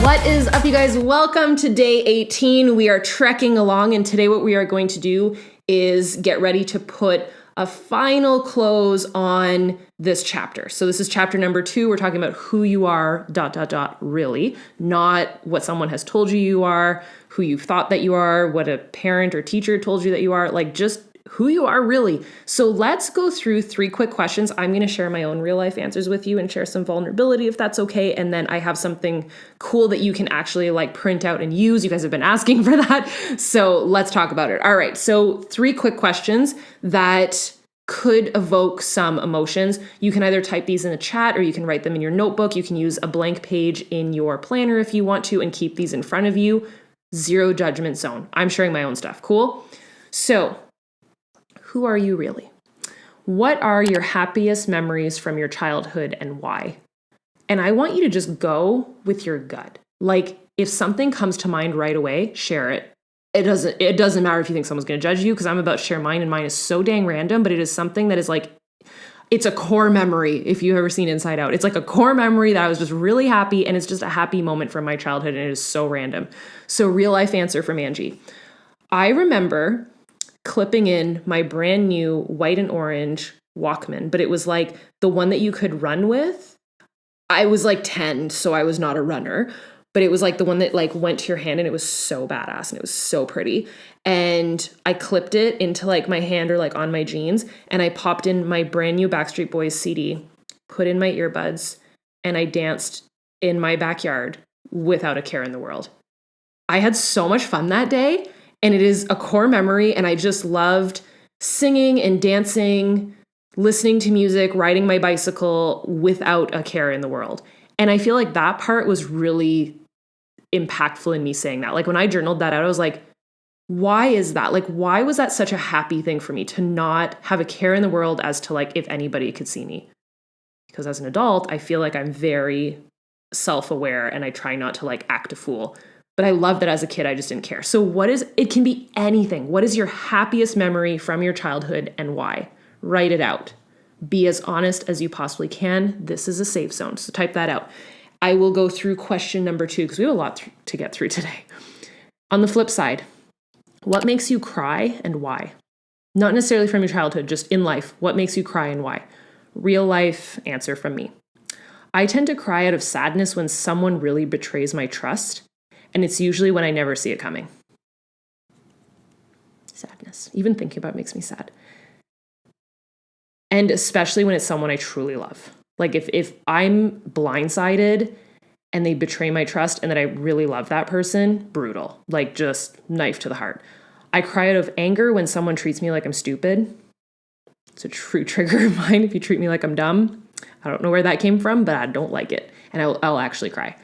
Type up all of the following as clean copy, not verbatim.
What is up, you guys? Welcome to day 18. We are trekking along, and today what we are going to do is get ready to put a final close on this chapter. So this is chapter number 2. We're talking about who you are, ... really, not what someone has told you you are, who you thought that you are, what a parent or teacher told you that you are, like just who you are really. So let's go through 3 quick questions. I'm going to share my own real life answers with you and share some vulnerability if that's okay. And then I have something cool that you can actually like print out and use. You guys have been asking for that. So let's talk about it. All right. So 3 quick questions that could evoke some emotions. You can either type these in the chat or you can write them in your notebook. You can use a blank page in your planner if you want to and keep these in front of you. Zero judgment zone. I'm sharing my own stuff. Cool. So who are you really? What are your happiest memories from your childhood and why? And I want you to just go with your gut. Like if something comes to mind right away, share it. It doesn't matter if you think someone's going to judge you because I'm about to share mine and mine is so dang random, but it is something that is like, it's a core memory. If you've ever seen Inside Out, it's like a core memory that I was just really happy and it's just a happy moment from my childhood and it is so random. So real life answer from Angie. I remember clipping in my brand new white and orange Walkman, but it was like the one that you could run with. I was like 10, so I was not a runner, but it was like the one that like went to your hand and it was so badass and it was so pretty. And I clipped it into like my hand or like on my jeans and I popped in my brand new Backstreet Boys CD, put in my earbuds, and I danced in my backyard without a care in the world. I had so much fun that day. And it is a core memory, and I just loved singing and dancing, listening to music, riding my bicycle without a care in the world. And I feel like that part was really impactful in me saying that. Like when I journaled that out, I was like, why is that? Like, why was that such a happy thing for me to not have a care in the world as to like if anybody could see me? Because as an adult, I feel like I'm very self-aware and I try not to like act a fool. But I love that as a kid, I just didn't care. So it can be anything. What is your happiest memory from your childhood and why? Write it out. Be as honest as you possibly can. This is a safe zone. So type that out. I will go through question number 2 because we have a lot to get through today. On the flip side, what makes you cry and why? Not necessarily from your childhood, just in life. What makes you cry and why? Real life answer from me. I tend to cry out of sadness when someone really betrays my trust. And it's usually when I never see it coming. Sadness. Even thinking about it makes me sad. And especially when it's someone I truly love. Like if I'm blindsided and they betray my trust and that I really love that person, brutal. Like just knife to the heart. I cry out of anger when someone treats me like I'm stupid. It's a true trigger of mine if you treat me like I'm dumb. I don't know where that came from, but I don't like it. And I'll actually cry.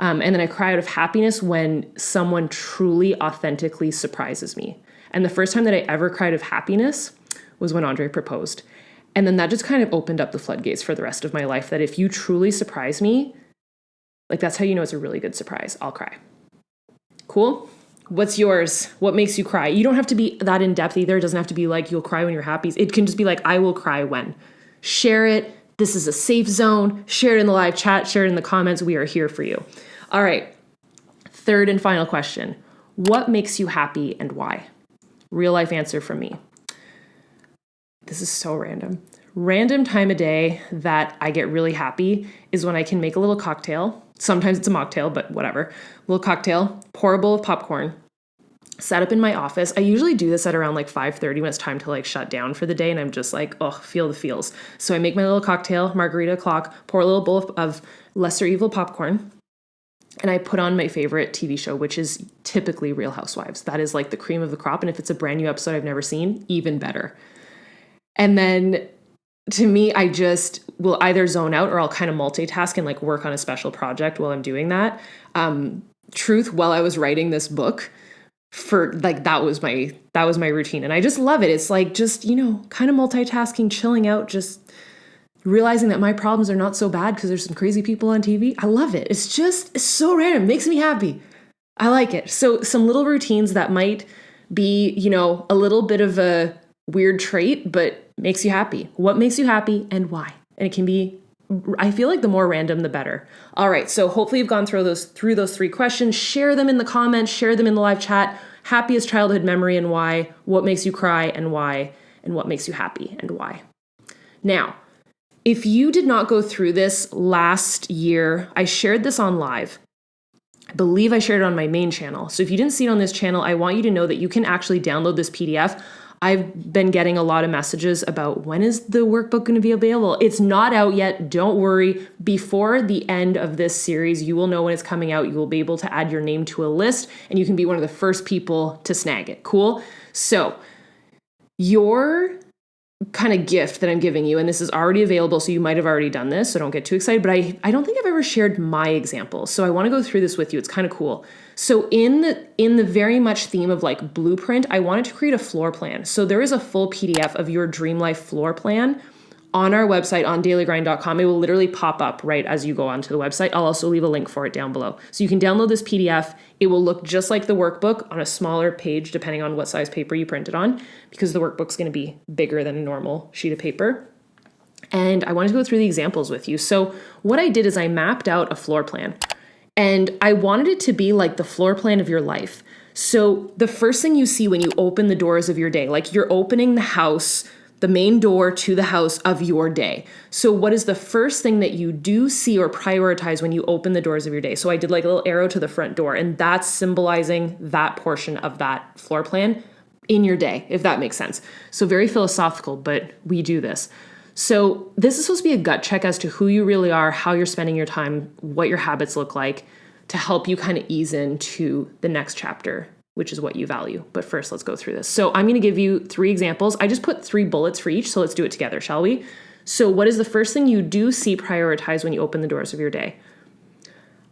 And then I cry out of happiness when someone truly, authentically surprises me. And the first time that I ever cried of happiness was when Andre proposed. And then that just kind of opened up the floodgates for the rest of my life, that if you truly surprise me, like that's how you know it's a really good surprise. I'll cry. Cool? What's yours? What makes you cry? You don't have to be that in depth either. It doesn't have to be like you'll cry when you're happy. It can just be like, I will cry when. Share it. This is a safe zone. Share it in the live chat. Share it in the comments. We are here for you. All right, 3rd and final question. What makes you happy and why? Real life answer from me. This is so random. Random time of day that I get really happy is when I can make a little cocktail. Sometimes it's a mocktail, but whatever. A little cocktail, pour a bowl of popcorn, set up in my office. I usually do this at around like 5:30 when it's time to like shut down for the day and I'm just like, oh, feel the feels. So I make my little cocktail, margarita o'clock, pour a little bowl of lesser evil popcorn. And I put on my favorite TV show, which is typically Real Housewives. That is like the cream of the crop. And if it's a brand new episode I've never seen, even better. And then to me, I just will either zone out or I'll kind of multitask and like work on a special project while I'm doing that. Truth, while I was writing this book for like, that was my routine. And I just love it. It's like just, kind of multitasking, chilling out, just realizing that my problems are not so bad because there's some crazy people on TV. I love it. It's so random. It makes me happy. I like it. So some little routines that might be, a little bit of a weird trait, but makes you happy. What makes you happy and why? And it can be I feel like the more random, the better. All right. So hopefully you've gone through those 3 questions. Share them in the comments, share them in the live chat. Happiest childhood memory and why, what makes you cry and why, and what makes you happy and why. Now, if you did not go through this last year, I shared this on live. I believe I shared it on my main channel. So if you didn't see it on this channel, I want you to know that you can actually download this PDF. I've been getting a lot of messages about when is the workbook going to be available? It's not out yet. Don't worry. Before the end of this series, you will know when it's coming out. You will be able to add your name to a list and you can be one of the first people to snag it. Cool? So your kind of gift that I'm giving you, and this is already available, so you might have already done this, so don't get too excited, but I don't think I've ever shared my example. So I want to go through this with you. It's kind of cool. So in the very much theme of like blueprint, I wanted to create a floor plan. So there is a full PDF of your dream life floor plan on our website on dailygrind.com. It will literally pop up right as you go onto the website. I'll also leave a link for it down below. So you can download this PDF. It will look just like the workbook on a smaller page, depending on what size paper you print it on, because the workbook's going to be bigger than a normal sheet of paper. And I wanted to go through the examples with you. So what I did is I mapped out a floor plan, and I wanted it to be like the floor plan of your life. So the first thing you see when you open the doors of your day, like you're opening the house, the main door to the house of your day. So what is the first thing that you do see or prioritize when you open the doors of your day? So I did like a little arrow to the front door, and that's symbolizing that portion of that floor plan in your day, if that makes sense. So very philosophical, but we do this. So this is supposed to be a gut check as to who you really are, how you're spending your time, what your habits look like, to help you kind of ease into the next chapter, which is what you value. But first, let's go through this. So I'm going to give you 3 examples. I just put 3 bullets for each, so let's do it together, shall we? So what is the first thing you do see prioritize when you open the doors of your day?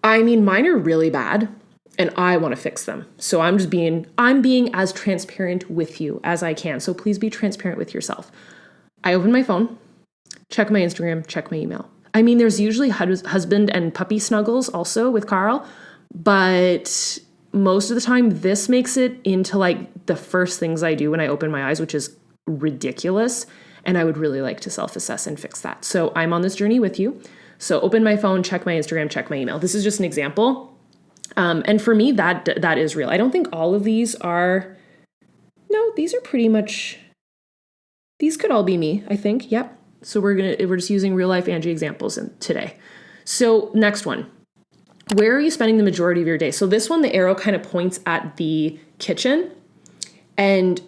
I mean, mine are really bad, and I want to fix them. So I'm being as transparent with you as I can. So please be transparent with yourself. I open my phone, check my Instagram, check my email. I mean, there's usually husband and puppy snuggles also with Carl, but most of the time this makes it into like the first things I do when I open my eyes, which is ridiculous. And I would really like to self-assess and fix that. So I'm on this journey with you. So open my phone, check my Instagram, check my email. This is just an example. And for me, that is real. I don't think all of these are, no, these are pretty much, these could all be me, I think. Yep. So we're just using real life Angie examples today. So next one, where are you spending the majority of your day? So this one, the arrow kind of points at the kitchen, and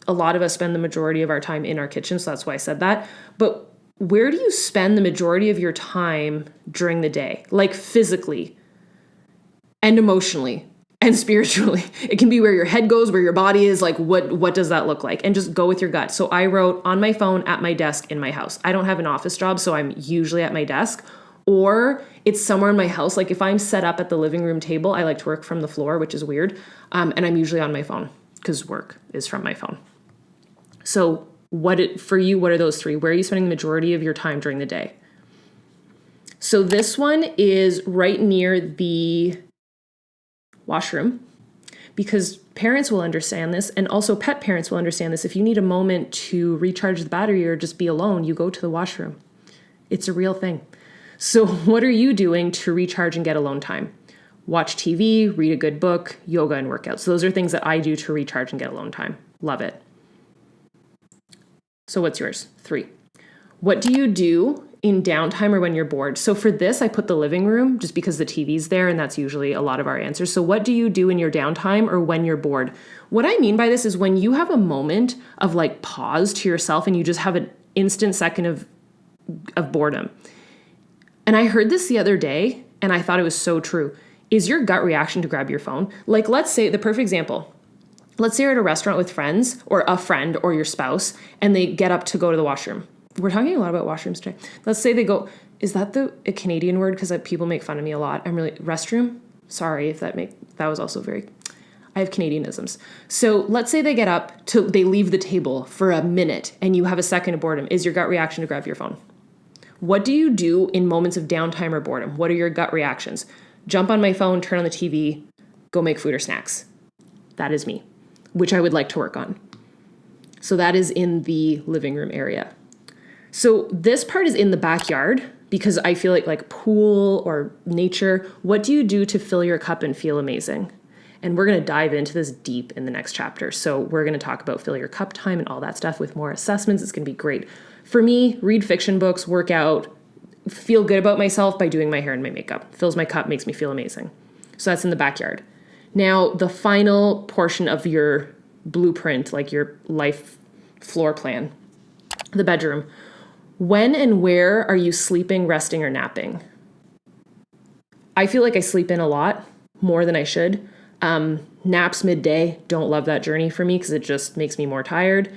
a lot of us spend the majority of our time in our kitchen. So that's why I said that. But where do you spend the majority of your time during the day? Like physically and emotionally and spiritually. It can be where your head goes, where your body is, like what does that look like? And just go with your gut. So I wrote on my phone, at my desk, in my house. I don't have an office job, so I'm usually at my desk, or it's somewhere in my house. Like if I'm set up at the living room table, I like to work from the floor, which is weird. And I'm usually on my phone because work is from my phone. So for you, what are those 3? Where are you spending the majority of your time during the day? So this one is right near the washroom, because parents will understand this, and also pet parents will understand this. If you need a moment to recharge the battery or just be alone, you go to the washroom. It's a real thing. So what are you doing to recharge and get alone time? Watch TV, read a good book, yoga, and workouts. So those are things that I do to recharge and get alone time. Love it. So what's yours? 3. What do you do in downtime or when you're bored? So for this, I put the living room just because the TV's there, and that's usually a lot of our answers. So what do you do in your downtime or when you're bored? What I mean by this is when you have a moment of like pause to yourself and you just have an instant second of boredom. And I heard this the other day and I thought it was so true. Is your gut reaction to grab your phone? Like, let's say the perfect example. Let's say you're at a restaurant with friends or a friend or your spouse, and they get up to go to the washroom. We're talking a lot about washrooms today. Let's say they go, is that a Canadian word? Because people make fun of me a lot. Restroom? Sorry if that was also I have Canadianisms. So let's say they get up they leave the table for a minute and you have a second of boredom. Is your gut reaction to grab your phone? What do you do in moments of downtime or boredom? What are your gut reactions? Jump on my phone, turn on the TV, go make food or snacks. That is me, which I would like to work on. So that is in the living room area. So this part is in the backyard. because I feel like pool or nature, what do you do to fill your cup and feel amazing? And we're going to dive into this deep in the next chapter. So we're going to talk about fill your cup time and all that stuff with more assessments. It's going to be great. For me, read fiction books, work out, feel good about myself by doing my hair and my makeup. Fills my cup, makes me feel amazing. So that's in the backyard. Now, the final portion of your blueprint, like your life floor plan, the bedroom. When and where are you sleeping, resting, or napping? I feel like I sleep in a lot, more than I should. Naps midday, don't love that journey for me because it just makes me more tired.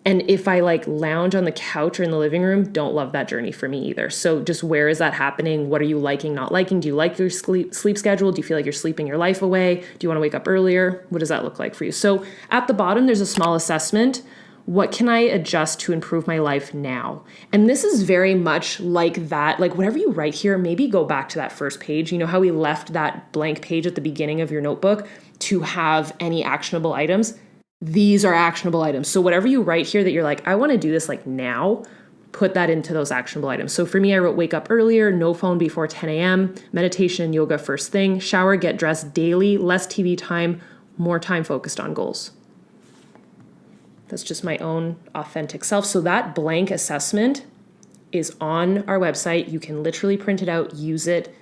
And if I like lounge on the couch or in the living room, don't love that journey for me either. So just where is that happening? What are you liking, not liking? Do you like your sleep schedule? Do you feel like you're sleeping your life away? Do you want to wake up earlier? What does that look like for you? So at the bottom, there's a small assessment. What can I adjust to improve my life now? And this is very much like that. Like whatever you write here, maybe go back to that first page. You know how we left that blank page at the beginning of your notebook to have any actionable items? These are actionable items. So whatever you write here that you're like, I want to do this like now, put that into those actionable items. So for me, I wrote wake up earlier, no phone before 10 a.m., meditation and yoga first thing, shower, get dressed daily, less TV time, more time focused on goals. That's just my own authentic self. So that blank assessment is on our website. You can literally print it out, use it,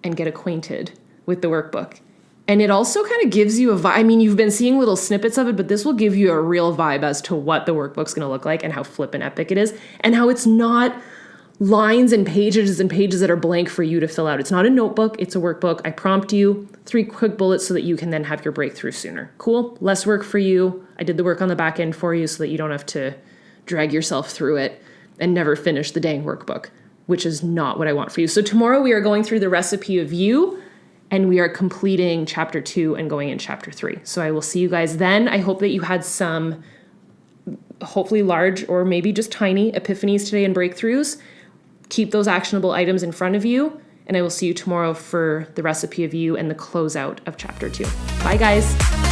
and get acquainted with the workbook. And it also kind of gives you a vibe. I mean, you've been seeing little snippets of it, but this will give you a real vibe as to what the workbook's going to look like and how flippin' epic it is and how it's not lines and pages that are blank for you to fill out. It's not a notebook. It's a workbook. I prompt you 3 quick bullets so that you can then have your breakthrough sooner. Cool? Less work for you. I did the work on the back end for you so that you don't have to drag yourself through it and never finish the dang workbook, which is not what I want for you. So tomorrow we are going through the recipe of you, and we are completing chapter 2 and going in chapter 3. So I will see you guys then. I hope that you had some hopefully large or maybe just tiny epiphanies today and breakthroughs. Keep those actionable items in front of you, and I will see you tomorrow for the recipe of you and the closeout of chapter 2. Bye, guys.